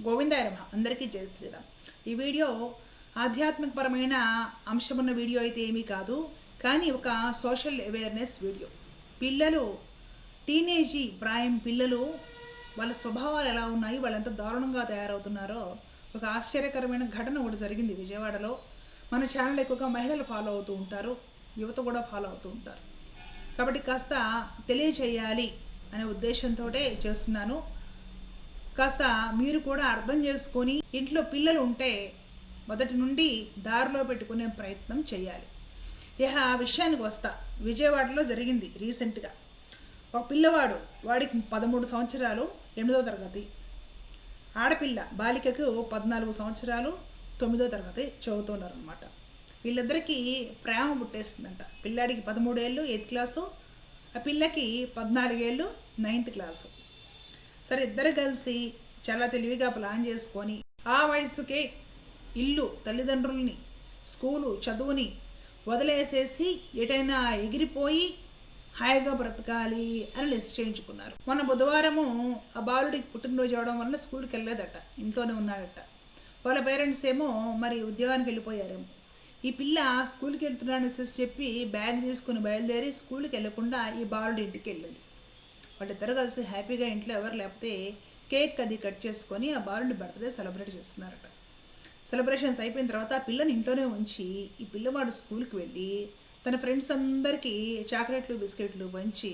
గోవిందాయ నమః. అందరికీ జయ శ్రీరామ్. ఈ వీడియో ఆధ్యాత్మికపరమైన అంశమున్న వీడియో అయితే ఏమీ కాదు, కానీ ఒక సోషల్ అవేర్నెస్ వీడియో. పిల్లలు, టీనేజీ ప్రాయం పిల్లలు, వాళ్ళ స్వభావాలు ఎలా ఉన్నాయి, వాళ్ళు ఎంత దారుణంగా తయారవుతున్నారో ఒక ఆశ్చర్యకరమైన ఘటన ఒకటి జరిగింది విజయవాడలో. మన ఛానల్ ఎక్కువగా మహిళలు ఫాలో అవుతూ ఉంటారు, యువత కూడా ఫాలో అవుతూ ఉంటారు. కాబట్టి కాస్త తెలియచేయాలి అనే ఉద్దేశంతో చేస్తున్నాను. కాస్త మీరు కూడా అర్థం చేసుకొని ఇంట్లో పిల్లలు ఉంటే మొదటి నుండి దారిలో పెట్టుకునే ప్రయత్నం చేయాలి. ఇక విషయానికి వస్తా. విజయవాడలో జరిగింది రీసెంట్గా. ఒక పిల్లవాడు, వాడికి 13 సంవత్సరాలు, 8వ తరగతి. ఆడపిల్ల బాలికకు 14 సంవత్సరాలు, 9వ తరగతి చదువుతున్నారు అనమాట. వీళ్ళిద్దరికీ ప్రేమ పుట్టేస్తుందంట. పిల్లాడికి 13 ఏళ్ళు 8th క్లాసు, ఆ పిల్లకి 14 ఏళ్ళు 9th క్లాసు. సరే, ఇద్దరు కలిసి చాలా తెలివిగా ప్లాన్ చేసుకొని ఆ వయసుకే ఇల్లు, తల్లిదండ్రుల్ని, స్కూలు, చదువుని వదిలేసేసి ఎటైనా ఎగిరిపోయి హాయిగా బ్రతకాలి అని నిశ్చయించుకున్నారు. మొన్న బుధవారము ఆ బాలుడికి పుట్టినరోజు అవడం వల్ల స్కూల్కి వెళ్ళలేదట, ఇంట్లోనే ఉన్నాడట. వాళ్ళ పేరెంట్స్ ఏమో మరి ఉద్యోగానికి వెళ్ళిపోయారేమో. ఈ పిల్ల స్కూల్కి వెళ్తున్నాడని చెప్పి బ్యాగ్ తీసుకుని బయలుదేరి స్కూల్కి వెళ్లకుండా ఈ బాలుడి ఇంటికి వెళ్ళింది. వాళ్ళిద్దరు కలిసి హ్యాపీగా ఇంట్లో ఎవరు లేకపోతే కేక్ అది కట్ చేసుకొని ఆ బాలుడి బర్త్డే సెలబ్రేట్ చేసుకున్నారట. సెలబ్రేషన్స్ అయిపోయిన తర్వాత ఆ పిల్లని ఇంట్లోనే ఉంచి ఈ పిల్లవాడు స్కూల్కి వెళ్ళి తన ఫ్రెండ్స్ అందరికీ చాక్లెట్లు, బిస్కెట్లు పంచి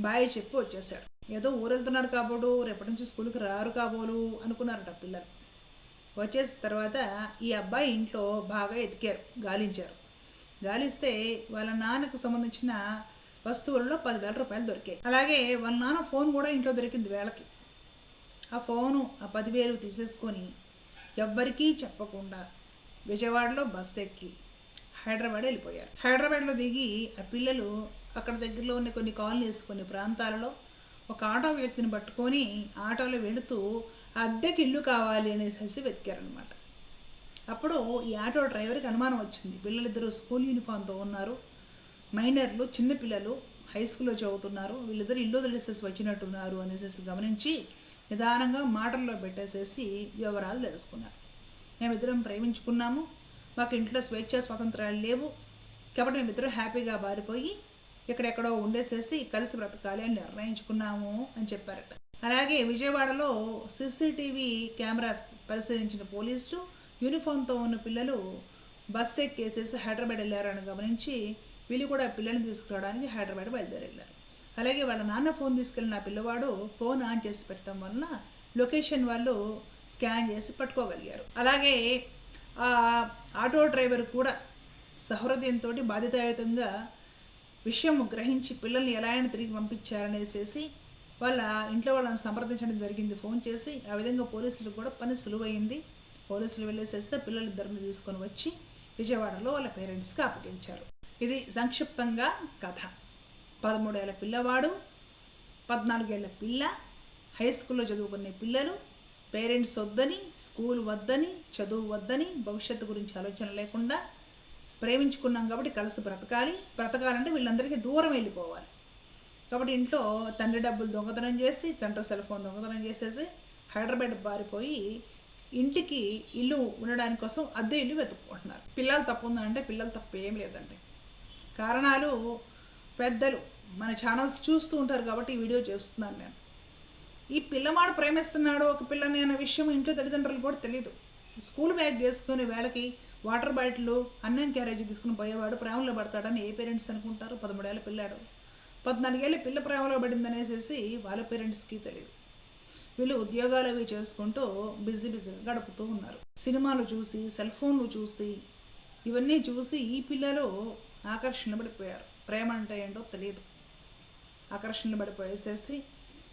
బాయ్ చెప్పి వచ్చేసాడు. ఏదో ఊరెళ్తున్నాడు కాబోడు, రేపటి నుంచి స్కూల్కి రారు కాబోలు అనుకున్నారట పిల్లలు. వచ్చేసిన తర్వాత ఈ అబ్బాయి ఇంట్లో బాగా ఎతికారు, గాలించారు. గాలిస్తే వాళ్ళ నాన్నకు సంబంధించిన వస్తువులలో 10,000 రూపాయలు దొరికాయి. అలాగే వాళ్ళ నాన్న ఫోన్ కూడా ఇంట్లో దొరికింది వేళకి. ఆ ఫోను, ఆ 10,000 తీసేసుకొని ఎవ్వరికీ చెప్పకుండా విజయవాడలో బస్సు ఎక్కి హైదరాబాద్ వెళ్ళిపోయారు. హైదరాబాద్లో దిగి ఆ పిల్లలు అక్కడ దగ్గరలో ఉన్న కొన్ని కాలనీస్, కొన్ని ప్రాంతాలలో ఒక ఆటో వ్యక్తిని పట్టుకొని ఆటోలో వెళుతూ అద్దెకి ఇల్లు కావాలి అనేసి వెతికారనమాట. అప్పుడు ఈ ఆటో డ్రైవర్కి అనుమానం వచ్చింది. పిల్లలిద్దరూ స్కూల్ యూనిఫామ్తో ఉన్నారు, మైనర్లు, చిన్నపిల్లలు, హై స్కూల్లో చదువుతున్నారు, వీళ్ళిద్దరు ఇల్లు వదిలేసేసి వచ్చినట్టున్నారు అనేసి గమనించి నిదానంగా మాటల్లో పెట్టేసేసి వివరాలు తెలుసుకున్నారు. మేమిద్దరం ప్రేమించుకున్నాము, మాకు ఇంట్లో స్వేచ్ఛా స్వాతంత్రాలు లేవు, కాబట్టి మేమిద్దరం హ్యాపీగా బారిపోయి ఎక్కడెక్కడో ఉండేసేసి కలిసి బ్రతకాలి అని నిర్ణయించుకున్నాము అని చెప్పారట. అలాగే విజయవాడలో సీసీటీవీ కెమెరాస్ పరిశీలించిన పోలీసులు యూనిఫామ్తో ఉన్న పిల్లలు బస్సు ఎక్కేసేసి హైదరాబాద్ వెళ్ళారని గమనించి వీళ్ళు కూడా పిల్లల్ని తీసుకురావడానికి హైదరాబాద్ బయలుదేరెళ్ళారు. అలాగే వాళ్ళ నాన్న ఫోన్ తీసుకెళ్ళిన పిల్లవాడు ఫోన్ ఆన్ చేసి పెట్టడం వలన లొకేషన్ వాళ్ళు స్కాన్ చేసి పట్టుకోగలిగారు. అలాగే ఆ ఆటో డ్రైవర్ కూడా సహృదయంతో బాధ్యతాయుతంగా విషయం గ్రహించి పిల్లల్ని ఎలా అయినా తిరిగి పంపించారనేసి వాళ్ళ ఇంట్లో వాళ్ళని సంప్రదించడం జరిగింది ఫోన్ చేసి. ఆ విధంగా పోలీసులకు కూడా పని సులువైంది. పోలీసులు వెళ్ళేసేస్తే పిల్లలిద్దరిని తీసుకొని వచ్చి విజయవాడలో వాళ్ళ పేరెంట్స్కి అప్పగించారు. ఇది సంక్షిప్తంగా కథ. 13 ఏళ్ల పిల్లవాడు, 14 ఏళ్ల పిల్ల, హై స్కూల్లో చదువుకునే పిల్లలు, పేరెంట్స్ వద్దని, స్కూల్ వద్దని, చదువు వద్దని, భవిష్యత్తు గురించి ఆలోచన లేకుండా ప్రేమించుకున్నాం కాబట్టి కలిసి బ్రతకాలంటే వీళ్ళందరికీ దూరం వెళ్ళిపోవాలి. కాబట్టి ఇంట్లో తండ్రి డబ్బులు దొంగతనం చేసి, తండ్రి సెల్ ఫోన్ దొంగతనం చేసేసి హైదరాబాద్ బారిపోయి ఇంటికి ఇల్లు ఉండడానికి కోసం అద్దె ఇల్లు వెతుక్కుంటున్నారు. పిల్లలు తప్పు ఉందంటే పిల్లలు తప్పు ఏం లేదండి. కారణాలు పెద్దలు మన ఛానల్స్ చూస్తూ ఉంటారు కాబట్టి ఈ వీడియో చేస్తున్నాను నేను. ఈ పిల్లవాడు ప్రేమిస్తున్నాడు ఒక పిల్లని అనే విషయం ఇంట్లో తల్లిదండ్రులు కూడా తెలియదు. స్కూల్ బ్యాగ్ వేసుకునే వేళకి వాటర్ బాటిల్, అన్నం క్యారేజీ తీసుకుని పోయేవాడు ప్రేమలో పడతాడని ఏ పేరెంట్స్ అనుకుంటారు? 13 ఏళ్ళ పిల్లాడు, 14 ఏళ్ళ పిల్ల ప్రేమలో పడింది అనేసి వాళ్ళ పేరెంట్స్కి తెలియదు. వీళ్ళు ఉద్యోగాలు అవి చేసుకుంటూ బిజీగా గడుపుతూ ఉన్నారు. సినిమాలు చూసి, సెల్ ఫోన్లు చూసి, ఇవన్నీ చూసి ఈ పిల్లలు ఆకర్షణ పడిపోయారు. ప్రేమ అంటే ఏంటో తెలియదు, ఆకర్షణ పడిపోయేసేసి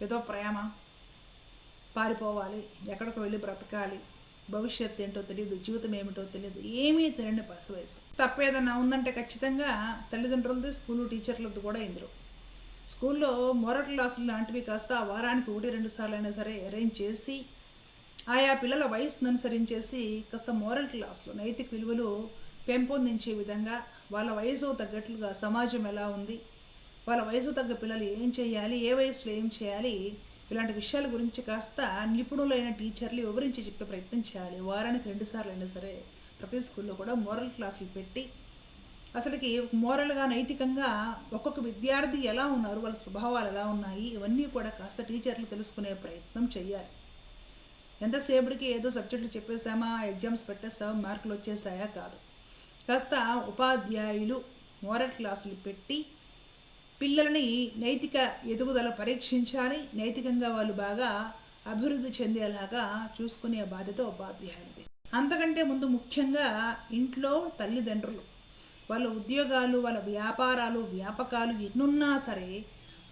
ఏదో ప్రేమ, పారిపోవాలి, ఎక్కడికి వెళ్ళి బ్రతకాలి, భవిష్యత్తు ఏంటో తెలియదు, జీవితం ఏమిటో తెలియదు, ఏమీ తెలియని పసి వయసు. తప్పేదన్నా ఉందంటే ఖచ్చితంగా తల్లిదండ్రులది, స్కూలు టీచర్లది కూడా ఇందులో. స్కూల్లో మోరల్ క్లాసులు లాంటివి కాస్త వారానికి 1-2 సార్లు అయినా సరే అరేంజ్ చేసి ఆయా పిల్లల వయసును అనుసరించేసి కాస్త మోరల్ క్లాసులు, నైతిక విలువలు పెంపొందించే విధంగా వాళ్ళ వయసు తగ్గట్లుగా సమాజం ఎలా ఉంది, వాళ్ళ వయసు తగ్గ పిల్లలు ఏం చేయాలి, ఏ వయసులో ఏం చేయాలి, ఇలాంటి విషయాల గురించి కాస్త నిపుణులైన టీచర్లు వివరించి చెప్పే ప్రయత్నం చేయాలి. వారానికి 2 సార్లు అయినా సరే ప్రతి స్కూల్లో కూడా మోరల్ క్లాసులు పెట్టి అసలుకి మోరల్గా నైతికంగా ఒక్కొక్క విద్యార్థి ఎలా ఉన్నారు, వాళ్ళ స్వభావాలు ఎలా ఉన్నాయి, ఇవన్నీ కూడా కాస్త టీచర్లు తెలుసుకునే ప్రయత్నం చేయాలి. ఎంతసేపటికి ఏదో సబ్జెక్టులు చెప్పేసామా, ఎగ్జామ్స్ పెట్టేస్తామా, మార్కులు వచ్చేసాయా కాదు. కాస్త ఉపాధ్యాయులు మోరల్ క్లాసులు పెట్టి పిల్లలని నైతిక ఎదుగుదల పరీక్షించాలి. నైతికంగా వాళ్ళు బాగా అభివృద్ధి చెందేలాగా చూసుకునే బాధ్యత ఉపాధ్యాయులది. అంతకంటే ముందు ముఖ్యంగా ఇంట్లో తల్లిదండ్రులు వాళ్ళ ఉద్యోగాలు, వాళ్ళ వ్యాపారాలు, వ్యాపకాలు ఎన్నున్నా సరే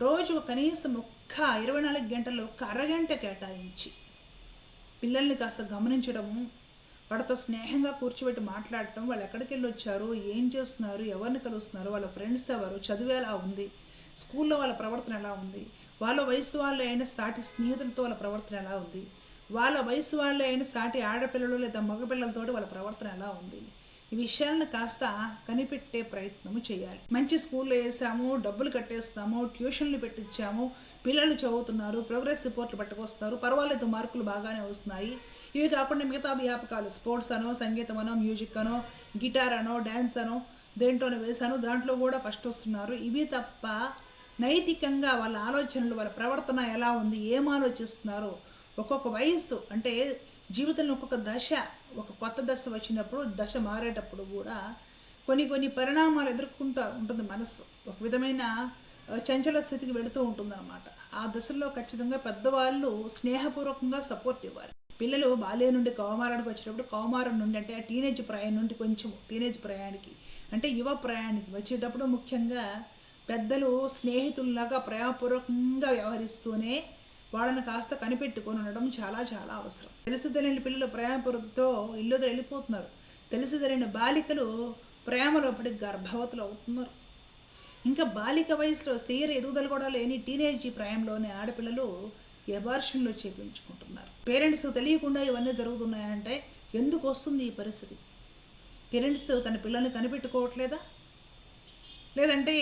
రోజు కనీసం 24 గంటల్లో ఒక అరగంట కేటాయించి పిల్లల్ని కాస్త గమనించడము, వాళ్ళతో స్నేహంగా కూర్చోబెట్టి మాట్లాడటం, వాళ్ళు ఎక్కడికి వెళ్ళి వచ్చారు, ఏం చేస్తున్నారు, ఎవరిని కలుస్తున్నారు, వాళ్ళ ఫ్రెండ్స్ ఎవరు, చదువు ఎలా ఉంది, స్కూల్లో వాళ్ళ ప్రవర్తన ఎలా ఉంది, వాళ్ళ వయసు వాళ్ళు అయిన సాటి స్నేహితులతో వాళ్ళ ప్రవర్తన ఎలా ఉంది, వాళ్ళ వయసు వాళ్ళు అయిన సాటి ఆడపిల్లలు లేదా మగపిల్లలతో వాళ్ళ ప్రవర్తన ఎలా ఉంది, ఈ విషయాలను కాస్త కనిపెట్టే ప్రయత్నము చేయాలి. మంచి స్కూల్లో వేసాము, డబ్బులు కట్టేస్తాము, ట్యూషన్లు పెట్టించాము, పిల్లలు చదువుతున్నారు, ప్రోగ్రెస్ రిపోర్ట్లు పట్టుకొస్తారు, పర్వాలేదు మార్కులు బాగానే వస్తున్నాయి. ఇవి కాకుండా మిగతా వ్యాపకాలు స్పోర్ట్స్ అనో, సంగీతం అనో, మ్యూజిక్ అనో, గిటార్ అనో, డ్యాన్స్ అనో దేంట్లోనే వేశాను, దాంట్లో కూడా ఫస్ట్ వస్తున్నారు. ఇవి తప్ప నైతికంగా వాళ్ళ ఆలోచనలు, వాళ్ళ ప్రవర్తన ఎలా ఉంది, ఏం ఆలోచిస్తున్నారు, ఒక్కొక్క వయస్సు అంటే జీవితంలో ఒక్కొక్క దశ, ఒక కొత్త దశ వచ్చినప్పుడు, దశ మారేటప్పుడు కూడా కొన్ని పరిణామాలు ఎదుర్కొంటూ ఉంటుంది మనసు. ఒక విధమైన చంచల స్థితికి వెళుతూ ఉంటుందన్నమాట. ఆ దశలో ఖచ్చితంగా పెద్దవాళ్ళు స్నేహపూర్వకంగా సపోర్ట్ ఇవ్వాలి. పిల్లలు బాల్యం నుండి కౌమారానికి వచ్చేటప్పుడు, కౌమారం నుండి అంటే టీనేజ్ ప్రాయం నుండి కొంచెం టీనేజ్ ప్రయాణికి అంటే యువ ప్రయాణికి వచ్చేటప్పుడు ముఖ్యంగా పెద్దలు స్నేహితుల్లాగా ప్రేమపూర్వకంగా వ్యవహరిస్తూనే వాళ్ళని కాస్త కనిపెట్టుకొని ఉండడం చాలా చాలా అవసరం. తెలిసి తెలియని పిల్లలు ప్రేమపూర్వకంతో ఇల్లుతో వెళ్ళిపోతున్నారు. తెలిసి తెలియని బాలికలు ప్రేమలో పడి గర్భవతులు అవుతున్నారు. ఇంకా బాలిక వయసులో శరీర ఎదుగుదల కూడా లేని టీనేజ్ ప్రాయంలోనే ఆడపిల్లలు ఎబార్షన్లు చేపించుకుంటున్నారు. పేరెంట్స్ తెలియకుండా ఇవన్నీ జరుగుతున్నాయంటే ఎందుకు వస్తుంది ఈ పరిస్థితి? పేరెంట్స్ తన పిల్లల్ని కనిపెట్టుకోవట్లేదా? లేదంటే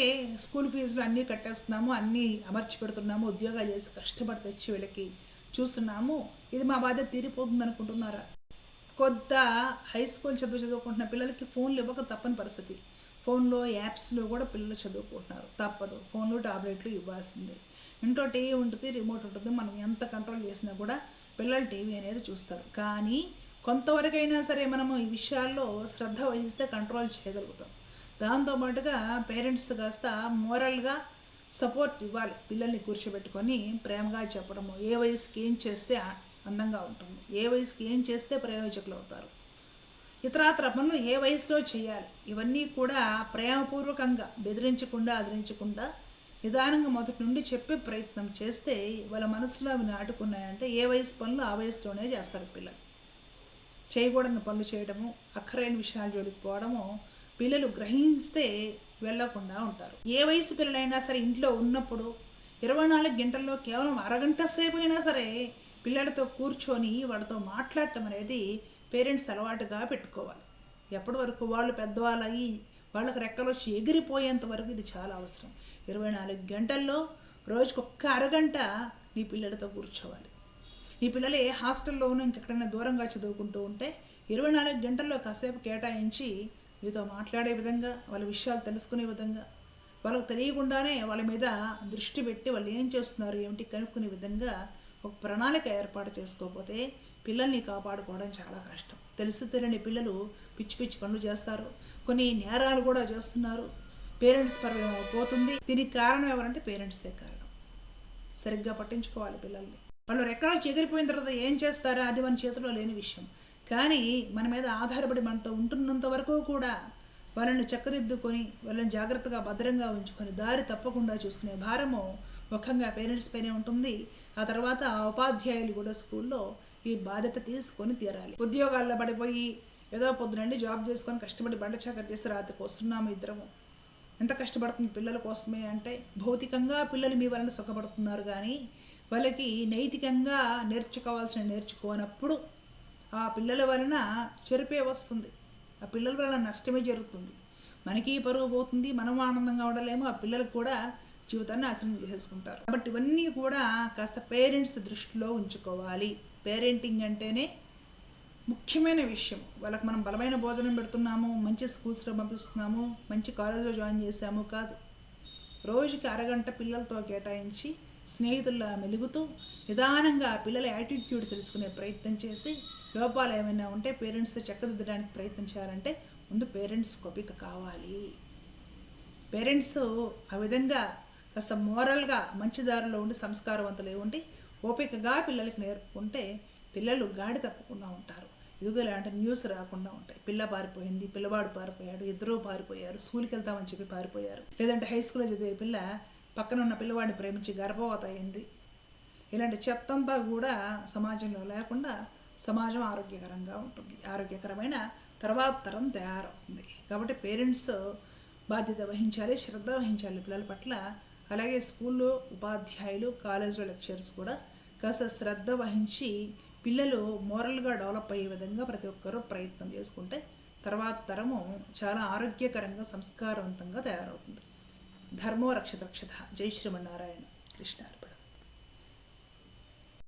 స్కూల్ ఫీజులు అన్నీ కట్టేస్తున్నాము, అన్నీ అమర్చి పెడుతున్నాము, ఉద్యోగాలు చేసి కష్టపడి తెచ్చి వీళ్ళకి చూస్తున్నాము, ఇది మా బాధ్యత తీరిపోతుంది అనుకుంటున్నారా? కొత్త హై స్కూల్ చదువుకుంటున్న పిల్లలకి ఫోన్లు ఇవ్వక తప్పని పరిస్థితి. ఫోన్లో యాప్స్లో కూడా పిల్లలు చదువుకుంటున్నారు, తప్పదు. ఫోన్లు టాబ్లెట్లు ఇవ్వాల్సిందే. ఇంట్లో టీవీ ఉంటుంది, రిమోట్ ఉంటుంది, మనం ఎంత కంట్రోల్ చేసినా కూడా పిల్లలు టీవీ అనేది చూస్తారు. కానీ కొంతవరకైనా సరే మనము ఈ విషయాల్లో శ్రద్ధ వహిస్తే కంట్రోల్ చేయగలుగుతాం. దాంతోపాటుగా పేరెంట్స్ కాస్త మోరల్గా సపోర్ట్ ఇవ్వాలి. పిల్లల్ని కూర్చోబెట్టుకొని ప్రేమగా చెప్పడము, ఏ వయసుకి ఏం చేస్తే అందంగా ఉంటుంది, ఏ వయసుకి ఏం చేస్తే ప్రయోజకులు అవుతారు, ఇతరాతర పనులు ఏ వయసులో చేయాలి, ఇవన్నీ కూడా ప్రేమపూర్వకంగా బెదిరించకుండా అదిరించకుండా నిదానంగా మొదటి నుండి చెప్పే ప్రయత్నం చేస్తే వాళ్ళ మనసులో అవి నాటుకున్నాయంటే ఏ వయసు పనులు ఆ వయసులోనే చేస్తారు పిల్లలు. చేయకూడని పనులు చేయడము, అక్కరైన విషయాలు జోలికి పోవడము పిల్లలు గ్రహిస్తే వెళ్ళకుండా ఉంటారు. ఏ వయసు పిల్లలైనా సరే ఇంట్లో ఉన్నప్పుడు 24 గంటల్లో కేవలం అరగంట సేపు అయినా సరే పిల్లలతో కూర్చొని వాళ్ళతో మాట్లాడటం అనేది పేరెంట్స్ అలవాటుగా పెట్టుకోవాలి. ఎప్పటి వరకు వాళ్ళు పెద్దవాళ్ళు అయ్యి వాళ్ళకి రెక్కలు వచ్చి ఎగిరిపోయేంత వరకు ఇది చాలా అవసరం. 24 గంటల్లో రోజుకొక్క అరగంట నీ పిల్లలతో కూర్చోవాలి. నీ పిల్లలు ఏ హాస్టల్లోనూ ఇంకెక్కడైనా దూరంగా చదువుకుంటూ ఉంటే 24 గంటల్లో కాసేపు కేటాయించి మీతో మాట్లాడే విధంగా, వాళ్ళ విషయాలు తెలుసుకునే విధంగా, వాళ్ళకు తెలియకుండానే వాళ్ళ మీద దృష్టి పెట్టి వాళ్ళు ఏం చేస్తున్నారు ఏమిటి కనుక్కునే విధంగా ఒక ప్రణాళిక ఏర్పాటు చేసుకోకపోతే పిల్లల్ని కాపాడుకోవడం చాలా కష్టం. తెలిసి తెలియని పిల్లలు పిచ్చి పిచ్చి పనులు చేస్తారు, కొన్ని నేరాలు కూడా చేస్తున్నారు. పేరెంట్స్ పర్వం పోతుంది. దీనికి కారణం ఎవరంటే పేరెంట్సే కారణం. సరిగ్గా పట్టించుకోవాలి పిల్లల్ని. వాళ్ళు రెక్కలు చెగిరిపోయిన తర్వాత ఏం చేస్తారా అది మన చేతిలో లేని విషయం. కానీ మన మీద ఆధారపడి మనతో ఉంటున్నంత వరకు కూడా వాళ్ళని చక్కదిద్దుకొని వాళ్ళని జాగ్రత్తగా భద్రంగా ఉంచుకొని దారి తప్పకుండా చూసుకునే భారము ముఖ్యంగా పేరెంట్స్ పైనే ఉంటుంది. ఆ తర్వాత ఉపాధ్యాయులు కూడా స్కూల్లో ఈ బాధ్యత తీసుకొని తీరాలి. ఉద్యోగాల్లో పడిపోయి ఏదో పొద్దునండి జాబ్ చేసుకొని కష్టపడి బండ చాకరీ చేసి రాత్రికి వస్తున్నాము ఇద్దరము. ఎంత కష్టపడుతుంది పిల్లల కోసమే అంటే భౌతికంగా పిల్లలు మీ వలన సుఖపడుతున్నారు, కానీ వాళ్ళకి నైతికంగా నేర్చుకోనప్పుడు ఆ పిల్లల వలన చెరుపే వస్తుంది, ఆ పిల్లల వలన నష్టమే జరుగుతుంది. మనకి పరువు పోతుంది, మనం ఆనందంగా ఉండలేము, ఆ పిల్లలకు కూడా జీవితాన్ని నాశనం చేసేసుకుంటారు. కాబట్టి ఇవన్నీ కూడా కాస్త పేరెంట్స్ దృష్టిలో ఉంచుకోవాలి. పేరెంటింగ్ అంటేనే ముఖ్యమైన విషయం. వాళ్ళకి మనం బలమైన భోజనం పెడుతున్నాము, మంచి స్కూల్స్లో పంపిస్తున్నాము, మంచి కాలేజ్లో జాయిన్ చేసాము కాదు. రోజుకి అరగంట పిల్లలతో కేటాయించి స్నేహితుల్లా మెలుగుతూ నిదానంగా పిల్లల యాటిట్యూడ్ తెలుసుకునే ప్రయత్నం చేసి లోపాలు ఏమైనా ఉంటే పేరెంట్స్ చక్కదిద్దడానికి ప్రయత్నం చేయాలంటే ముందు పేరెంట్స్ ఓపిక కావాలి. పేరెంట్స్ ఆ విధంగా కాస్త మోరల్గా మంచి దారిలో ఉండి సంస్కారవంతులై ఉండి ఓపికగా పిల్లలకి నేర్పుకుంటే పిల్లలు గాడి తప్పకుండా ఉంటారు. ఇదిగో ఇలాంటి న్యూస్ రాకుండా ఉంటాయి. పిల్ల పారిపోయింది, పిల్లవాడు పారిపోయాడు, ఇద్దరూ పారిపోయారు, స్కూల్కి వెళ్తామని చెప్పి పారిపోయారు, లేదంటే హై స్కూల్లో చదివే పిల్ల పక్కన ఉన్న పిల్లవాడిని ప్రేమించి గర్భవతి అయింది. ఇలాంటి చెత్తంతా కూడా సమాజంలో లేకుండా సమాజం ఆరోగ్యకరంగా ఉంటుంది. ఆరోగ్యకరమైన తర్వాత తరం తయారవుతుంది. కాబట్టి పేరెంట్స్ బాధ్యత వహించాలి, శ్రద్ధ వహించాలి పిల్లల పట్ల. అలాగే స్కూల్లో ఉపాధ్యాయులు, కాలేజీలో లెక్చరర్స్ కూడా కాస్త శ్రద్ధ వహించి పిల్లలు మోరల్గా డెవలప్ అయ్యే విధంగా ప్రతి ఒక్కరూ ప్రయత్నం చేసుకుంటే తర్వాత తరము చాలా ఆరోగ్యకరంగా సంస్కారవంతంగా తయారవుతుంది. ధర్మో రక్షత రక్షత. జై శ్రీమన్నారాయణ. కృష్ణార్పణ.